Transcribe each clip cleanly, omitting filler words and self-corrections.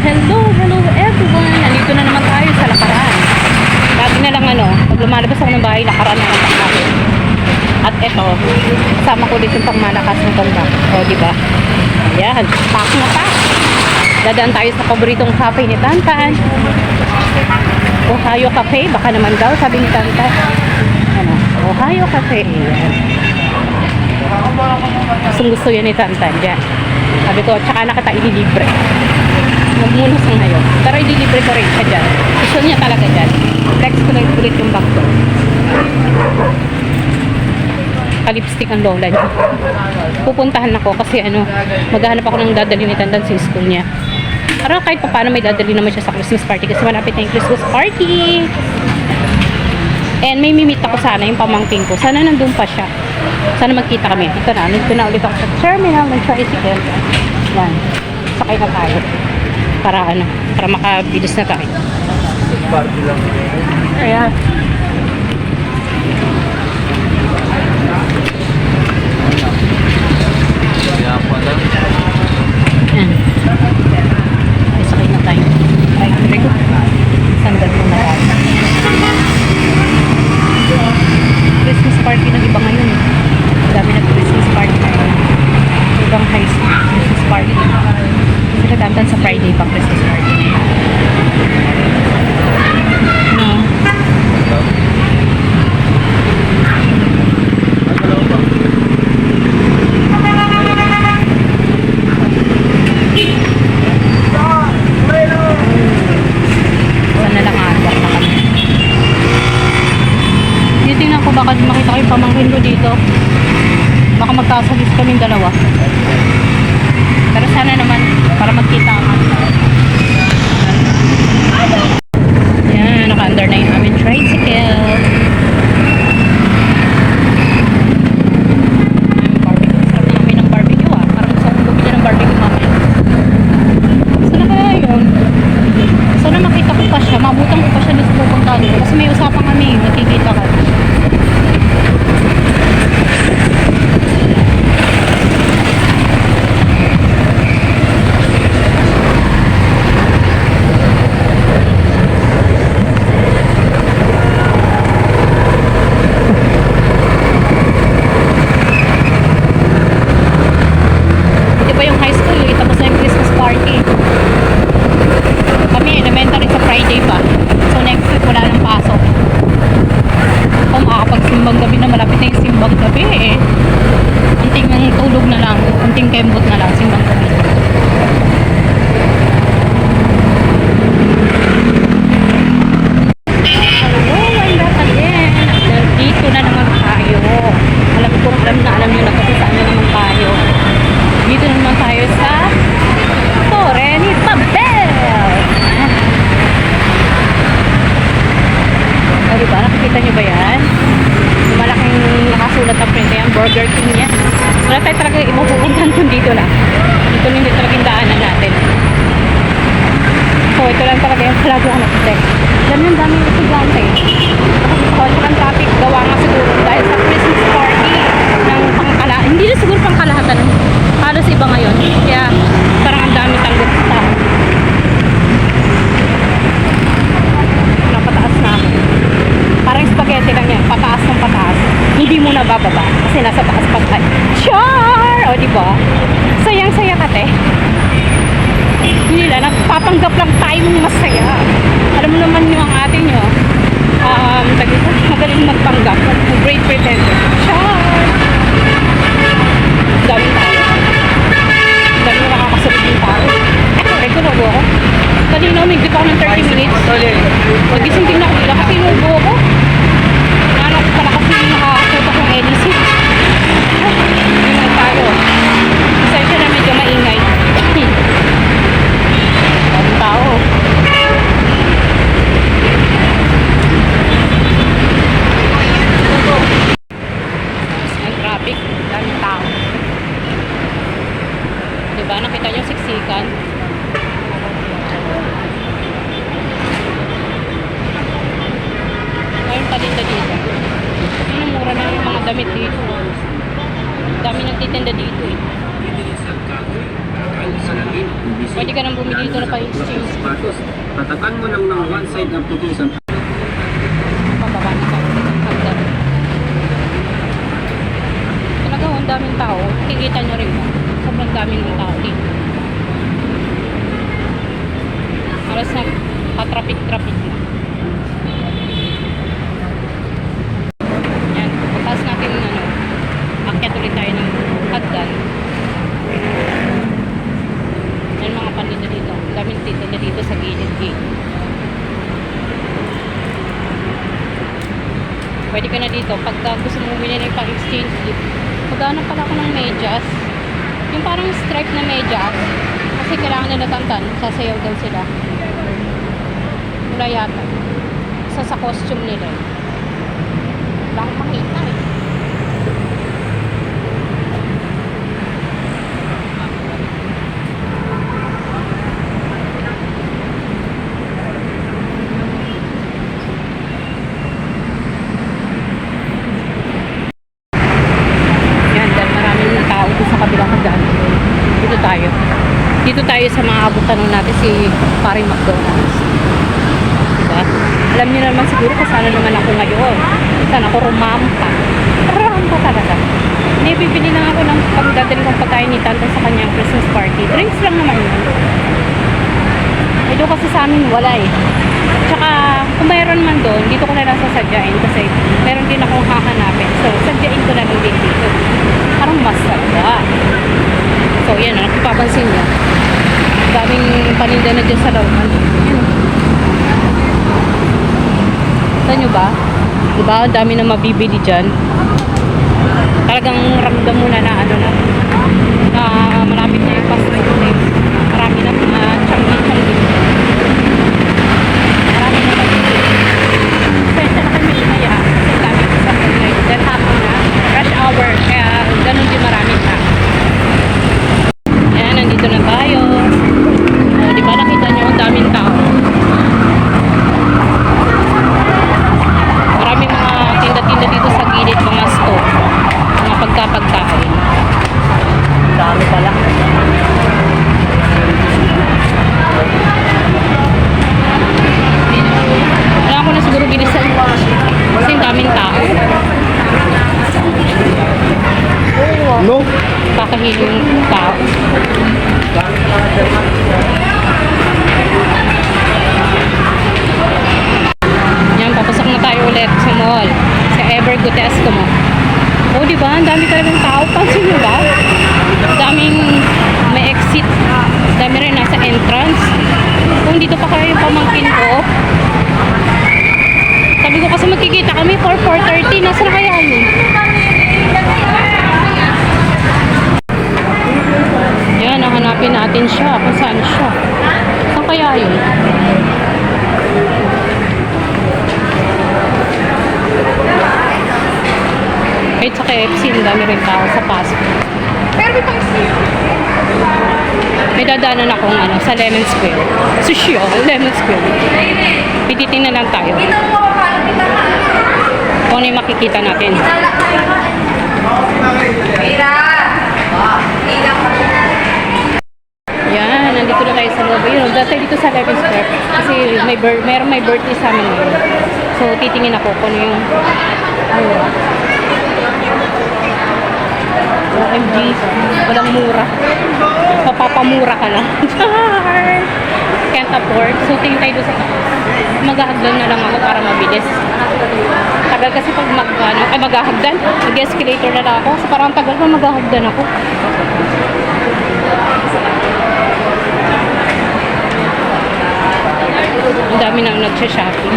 Hello everyone! Nandito na naman tayo sa lakaran. Lagi na lang pag lumalabas ako ng bahay, lakaran na lang tayo. At eto, kasama ko dito yung pangmalakas ng tanda. O, diba? Ayan, pack na pack. Dadaan tayo sa paboritong cafe ni Tantan. Ohio Cafe, baka naman daw, sabi ni Tantan. Ohio Cafe. Ayan. Gusto yan ni Tantan dyan. Sabi ko, tsaka na kita ililibre. Magmunos na ngayon. Pero ililibre ko rin siya dyan. Gusto niya talaga dyan. Flex ko na ulit yung bag ko. Kalipstick ang lola niya. Pupuntahan ako kasi maghahanap ako ng dadali ni Tantan sa school niya. Pero kahit pa paano may dadali naman siya sa Christmas party kasi malapit na yung Christmas party. And may mimit ako sana yung pamangkin ko. Sana nandun pa siya. Sana magkita kami. Ito na ulit ako sa terminal ng tricycle. Yan. Sakay na tayo. Para makabilis na tayo. Party lang. Ayan. Kaya pala. Ayan. Ay, sakay na tayo. Ay, sabi ko. Sandal mo na tayo. Christmas party ng iba ngayon. Dami na Christmas party ngayon. Ibang high school Christmas party. Kasi natantan sa Friday pang Christmas party. No. Sana lang aandar na kami. Titingnan ko baka makita ko yung pamangkin ko dito. Baka magkasagis kaming dalawa. Pero sana naman para magkita ka. Yan, naka-under na yung aming tricycle. Sarap na kami ng barbecue ah. Parang gusto kong bumili ng barbecue mamaya. Sana kaya yun? Sana makita ko pa siya. Mabutan ko pa siya nung pupuntahan ko. Kasi may usapan kami. Nakikita ka. Kembot na lang, simbang gabi. Hello, I'm back again. Dito na naman tayo. Alam nyo na kasi saan na naman tayo. Dito na naman tayo sa Torre ni Babel. O diba, nakikita nyo ba yan? Malaking nakasulat na print yan, Burger King yan. Wala tayo talaga ipupuntahan kung dito lang. Dito lang talaga yung daanan natin. So, ito lang talaga yung palagi ako nakita. Alam yung daming estudyante. Kasi ang traffic, gawa nga siguro dahil sa Christmas party ng pangkalahan. Hindi na siguro pangkalahatan. Halos iba ngayon. Kaya parang ang dami tanggap sa tao. Napataas na ako. Parang spaghetti lang yan. Pataas ng pataas. Hindi mo na bababa. Kasi nasa taas pa tayo. Char! O, diba? Sayang-saya ka, te. Hindi lang. Nagpapanggap lang tayo ng masaya. Alam mo naman yung ate nyo. Magaling magpanggap. Great pretender. Char! Daming tao. Daming nakakasalit yung tao. Ay, kumago ako. Kanina, umigit ako ng 30 minutes. Magising din ako nila kasi inubo ako. Nanak pala kasi nakakasutok ng LEC. Yun na tayo. Kasi na medyo maingay. Daming tao. Ang traffic. Daming tao. Diba? Nakita nyo siksikan? Palinda dito. Ang mura na yung mga damit dito. Dami nagtitinda dito eh. Pwede ka nang bumili dito na pa-exchange. Tatakan mo lang ng one side ng putusan. Pababa na tayo. Hagdan. Talaga, ang daming tao. Kikita nyo rin mo. Sobrang daming ng tao dito. Alas na pa-traffic na. Yan. Pagkas natin ano, akyat ulit tayo ng hagdan. Yan mga paninda dito. Ang daming tinda dito sa gilid-gilid. Pwede ka na dito. Pagka gusto mo bumili ng pang-exchange gift, maghanap pala ako ng medyas. Yung parang stripe na medyas. Kasi kailangan nila tantan. Sasayaw daw sila. Wala yata. Isa sa costume nila. Wala akong makita eh. Yan, dahil maraming tao doon sa kabilang hagdan. Dito tayo sa mga abutan natin si Paring McDonald's. Diba? Alam niyo naman siguro kung saan naman ako ngayon. Saan ako rumampa. Rumampa talaga. May bibili lang ako ng pagdadali kong pagkain ni Tante sa kanyang Christmas party. Drinks lang naman yun. Ito kasi sa amin wala eh. Tsaka kung mayroon man doon, dito ko na lang sasadyain kasi meron din akong hahanapin. So, sadyain ko na lang din dito. Parang masarap. So, yan, nakipapansin nyo. Daming paninda na dyan sa looban. Yan. Saan nyo ba? Diba? Ang dami na mabibili dyan. Talagang ramdam mo na ano na malapit na yung Pasko. Marami na changi-changi. Marami na mabibili. Pwede na kami imaya. Kasi dami ko sa mga dahil hapon na. Rush hour. Kaya ganun din marami pa. Ayan, nandito na tayo. O, diba nakita nyo ang daming tao. Maraming mga tinda-tinda dito sa gilid, mga store. Mga pagkapagkain. Dami pala. Kailangan ko na siguro bilisan. Kasi ang daming tao. No? Kakahiling yung tao. Yan, papasok na tayo ulit sa mall. Sa Evergood Escomo. O, diba? Ang dami talagang tao. Pansin nyo ba? Daming may exit. Dami rin nasa entrance. Kung dito pa kayo yung pamangkin ko, sabi ko kasi magkikita kami 4:30. Nasa na kaya yun? Yan, hanapin natin siya. Kung saan siya. Saan kaya yun? Kahit sa KFC, ang dami rin tao sa Pasko. May dadaanan akong sa Lemon Square. Sushi, Lemon Square. Pititin na lang tayo. Kung ano yung makikita natin. Yan, nandito na tayo sa loob. Yun, dati dito sa Lemon Square. Kasi mayroong may birthday sa amin ngayon. So, titingin ako kung ano yung OMG, walang mura. Papapamura ka lang. Can't afford. So, tingin tayo doon sa maghahagdan na lang ako para mabilis. Tagal kasi pag maghahagdan. Mag-escalator na lang ako. So, parang tagal pa maghahagdan ako. Ang dami nang nagsha-shopping.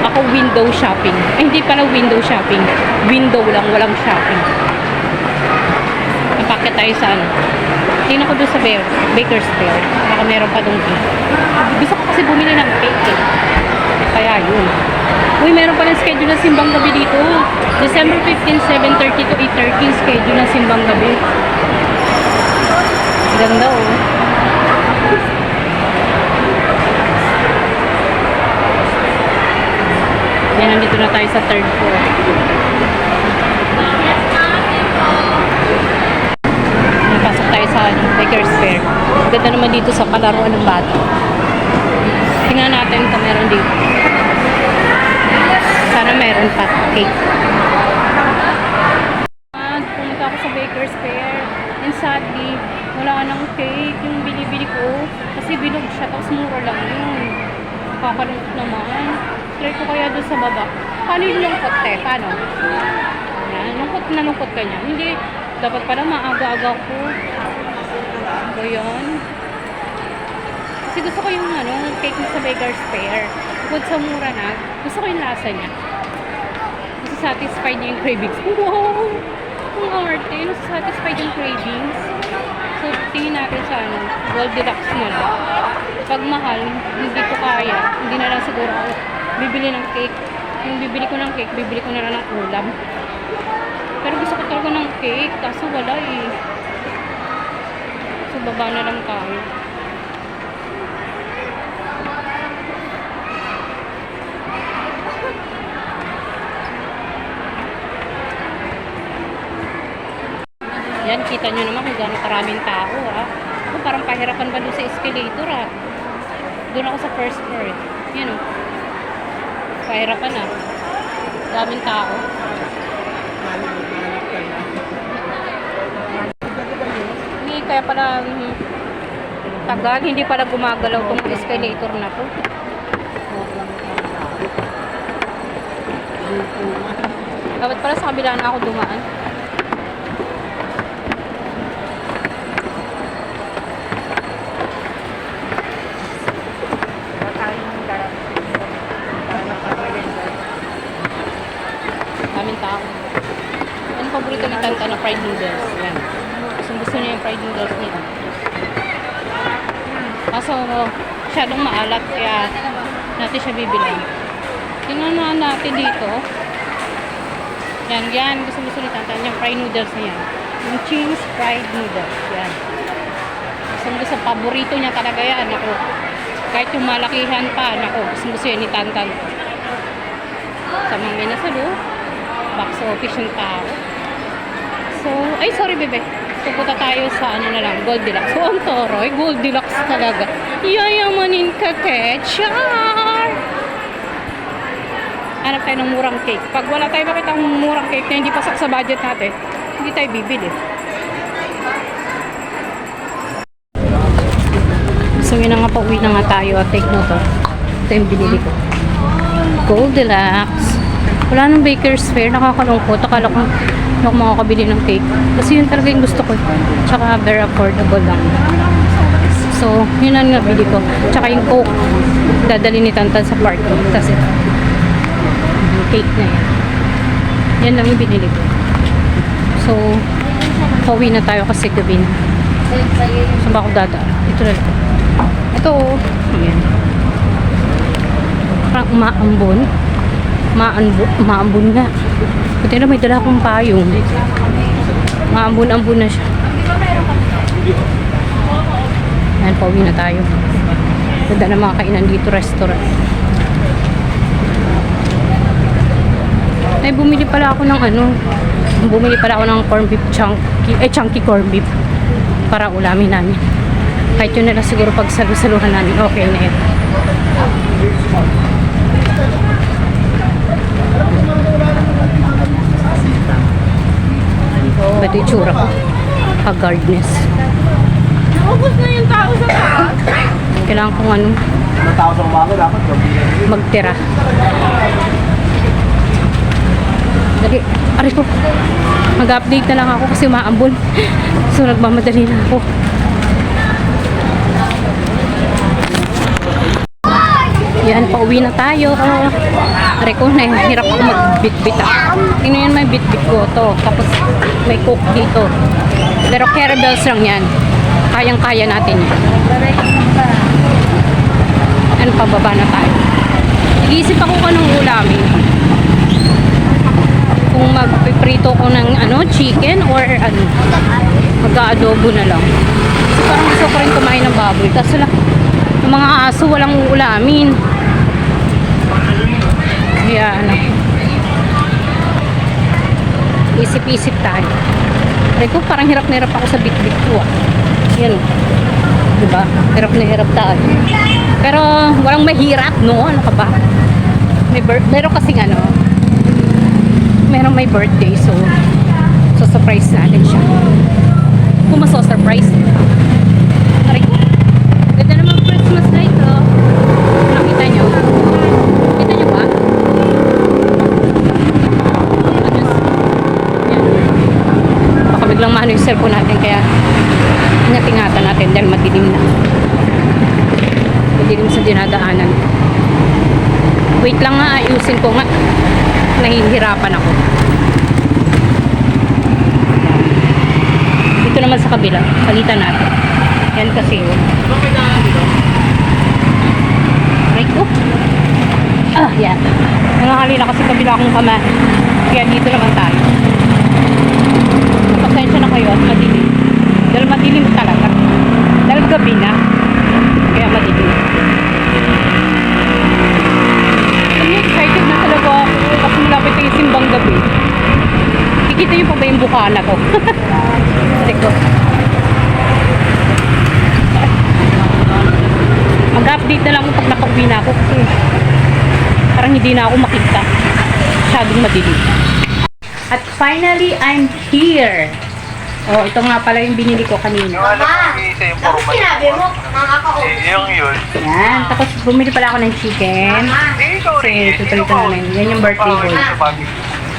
Ako window shopping. Ay, hindi pala window shopping. Window lang, walang shopping. Napakit tayo sa tingnan ko doon sa Baker's Fair. Baka meron pa doon cake. Gusto ko kasi bumili ng cake eh. Kaya yun. Uy, meron pa ng schedule ng simbang gabi dito. December 15, 7:30 to 8:30 schedule ng simbang gabi. Ganda oh. Yan, nandito na tayo sa third floor. Napasok tayo sa Baker's Fair. Ganda naman dito sa palaruan ng bata. Tingnan natin kung meron dito. Sana meron pa cake. Pumunta ako sa Baker's Fair. And sadly, wala nang cake yung binibili ko. Kasi bilog siya, tapos mura lang yun. Nakakalungkot naman. Try ko kaya doon sa baba. Paano yung lungkot, te? Paano? Yan, lungkot ka niya. Hindi, dapat pala maaga-aga ko. So, yun. Kasi gusto ko yung cake sa Baker's Fair. Bukod sa mura na, gusto ko yung lasa niya. Kasi satisfied niya yung cravings. Wow! Ang arte, satisfied yung cravings. So, tingin natin sa Gold Deluxe na lang. Pag mahal, hindi ko kaya. Hindi na lang siguro ako bibili ng cake. Yung bibili ko ng cake, bibili ko na lang ng ulam. Pero gusto ko talaga ng cake, kaso wala eh. So, baba na lang tayo. Yan, kita nyo naman kung gano'ng karaming tao, ha. Oh, parang pahirapan ba doon sa escalator, ha. Doon ako sa first floor. Yan, oh. Pahirapan, ha. Daming tao. Hindi, kaya pala tagal, hindi pala gumagalaw tong escalator na to. Dapat pala sa kabila na ako dumaan. Daming tao. Ano paborito ni Tanta na fried noodles? Yan. Gusto niya yung fried noodles niya. Kaso, masyadong maalat kaya natin siya bibili. Tingnan na natin dito. Yan. Gusto ni Tanta yung fried noodles niya. Yung cheese fried noodles. Yan. Gusto paborito niya talaga yan. Ako. Kahit yung malakihan pa. Gusto yan ni Tanta. Sa mga minasalo. Box office yung tao. So, ay sorry bebe. Pupunta tayo sa na lang, Gold Deluxe. So, ang toroy, Gold Deluxe talaga. Yayamanin ka, Char! Hanap tayo ng murang cake. Pag wala tayo makita ng murang cake na hindi pasak sa budget natin, hindi tayo bibili. So, yun na nga, pauwi na nga tayo at take note. Ito yung binili ko. Gold Deluxe. Wala nang Baker's Fair, nakakalungkot. Akala ko hindi ako makakabili ng cake. Kasi yun talaga yung gusto ko. Tsaka very affordable lang. So, yun ang nabili ko. Tsaka yung Coke, dadali ni Tantan sa party. Tapos ito. Yung cake na yan. Yan lang yung binili ko. So, pauwi na tayo kasi gabi na. So, ba ako dadaan? Ito na lang. Ito, ayan. Parang umaambon. Maambun nga. Buti na may dala akong payong. Maambun-ambun na siya. Ayan, pauwi na tayo. Ganda na mga kainan dito, restaurant. Ay, bumili pala ako ng corned beef chunky corned beef para ulamin namin. Kahit yun na lang siguro pag salusaluhan namin, okay na yun. Ba't yung tsura ko? Pag-guardness. Naubos na yung tao sa taas. Kailangan kong Tao sa umaga dapat magtira. Dali, aray ko. Mag-update na lang ako kasi umaambon. So, nagmamadali na ako. Yan, pauwi na tayo. Aray ko, nahihirap ako mag-bit-bit. Tingnan yan, may bit-bit ko to. Tapos, may coke dito. Pero caramels lang yan. Kayang-kaya natin yan. Ano, pababa na tayo. Nag-iisip ako kung anong ulamin. Kung magpiprito ko ng chicken or mag-aadobo na lang. Kasi parang gusto ko rin kumain ng baboy. Kasi yung mga aso walang uulamin. Kaya isip-isip tayo. Pero ko parang hirap na hirap ako sa bit-bit ko. Yan. Diba? Hirap na hirap tayo. Pero walang mahirap, no? Ano ka ba? Meron kasing ano, meron may birthday, so surprise natin siya. Kung maso-surprise. Aray ko. Ganda naman Christmas light, oh. Nakita nyo? Kita nyo ba? Yan. Baka biglang maano yung cellphone natin, kaya ingat-ingatan natin dahil madilim na. Madilim sa dinadaanan. Wait lang nga, ayusin ko nga. Nahihirapan ako. Dito naman sa kabila, palitan natin. Yan kasi yun. Right ko. Ah, yan. Nangahalina kasi kabila akong kamay. Kaya dito naman tayo. Pasensya na kayo at madilim. Dahil madilim talaga. Dahil gabi na. Kaya madilim. Excited na talaga ako kasi malapit na yung simbang gabi. Kikita yung pa ba yung bukana ko? Teko. Mag-update na lang ako pag nakauwi na ako kasi parang hindi na ako makita. Masyadong madilim. At finally, I'm here. Oh, ito nga pala yung binili ko kanina. Mama, tapos sinabi mo, mga ka-off. Yung yun. Yan. Tapos bumili pala ako ng chicken. Kasi tutulitan na yun. Yan yung birthday boy.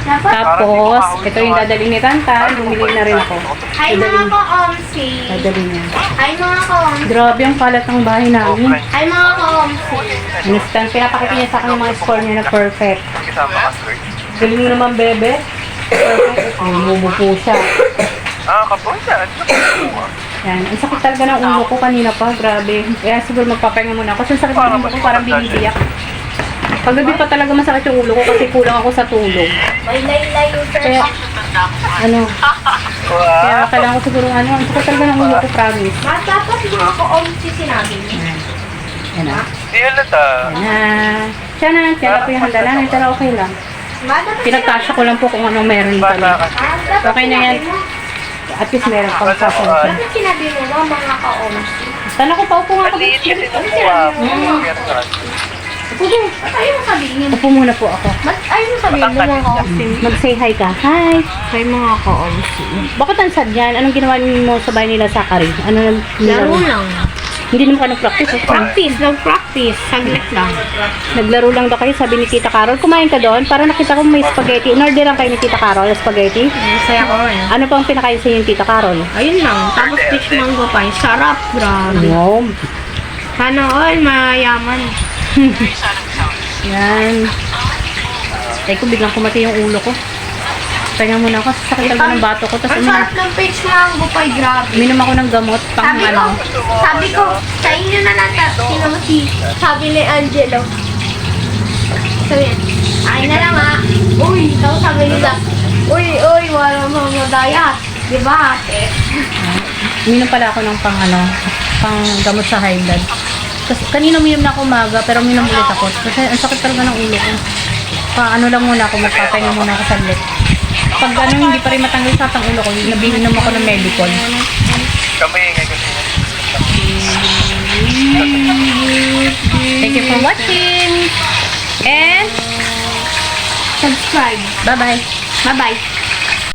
Tapos, ito yung dadaling ni Tantan. Bumili na rin ako. Hi mga ka-omsi. Dadaling niya. Hi mga ka-omsi. Grabe ang kalat ng bahay namin. Hi mga ka-omsi. Instant. Pinapakita niya sa akin yung mga score niya na perfect. Kasama ka, sir. Galing mo naman, bebe. Perfect. Ay, mubo po siya. Kapunta. Yan. Ang sakit talaga ng ulo ko kanina pa. Grabe. Kaya siguro magpapahinga muna ako. Kasi ang sakit ng ulo ko parang binibiyak. Paggabi pa talaga masakit yung ulo ko kasi kulang ako sa tulog. May laylay yung sir. Kaya, ano, kaya kailangan ko siguro ano, ang sakit talaga ng ulo ko, promise. Ma, tapos mga ka-omsi sinabi mo. Yan na. Di halata. Yan na. Siya na, tiyan po yung handa namin, pero okay lang. Ma, dapat Pinagtasya ko lang po kung ano meron pala. Okay na yan. At least meron pang sasalit. Bakit sinabi mo no, mga ka-omsi? Sana ko pa upo nga ako. Maliit kasi nung mukha mo. Okay. Ba't ayaw mo sabihin? Upo muna po ako. Ba't ayaw mo sabihin mo mga ka-omsi? Mag-say hi ka. Hi. Hi mga ka-omsi. Bakit ang sad yan? Anong ginawa mo sa bahay nila sa Kari? Ano Laro lang. Hindi naman ka nag-practice. Nag-practice. Saglit lang. Naglaro lang daw kayo, sabi ni Tita Carol. Kumain ka doon? Para nakita ko may spaghetti. In-order lang kayo ni Tita Carol, spaghetti. Masaya ko rin. Ano pang pinakain sa yung Tita Carol? Ayun lang. Tapos peach mango pa. Sarap. Grabe. Wow. Sana all mayaman. Yan. Ay ko, biglang kumati yung ulo ko. Kaya muna ako, sakit talaga ng bato ko. Tapos Ang sarap ng peach mango pa. Grabe. uminom ako ng gamot pang ano. Sabi ko, sa inyo na lang, sino mo sabi ni Angelo. Sabi, ay na lang ha. Uy, tapos sabi nila, uy, wala mga dayat. Diba ate? Uminom pala ako ng pang ano, pang gamot sa high blood. Kasi kanina uminom na ako umaga, pero uminom ulit ako. Kasi ang sakit talaga ng ulo ko. Ano lang muna ako, magpapahinga muna ako saglit. Pag ano, hindi pa rin matanggal sa atang ulo ko, nabinom ako ng Medicol. Kami ingay kasi. Thank you for watching! And Subscribe. bye-bye! Bye-bye.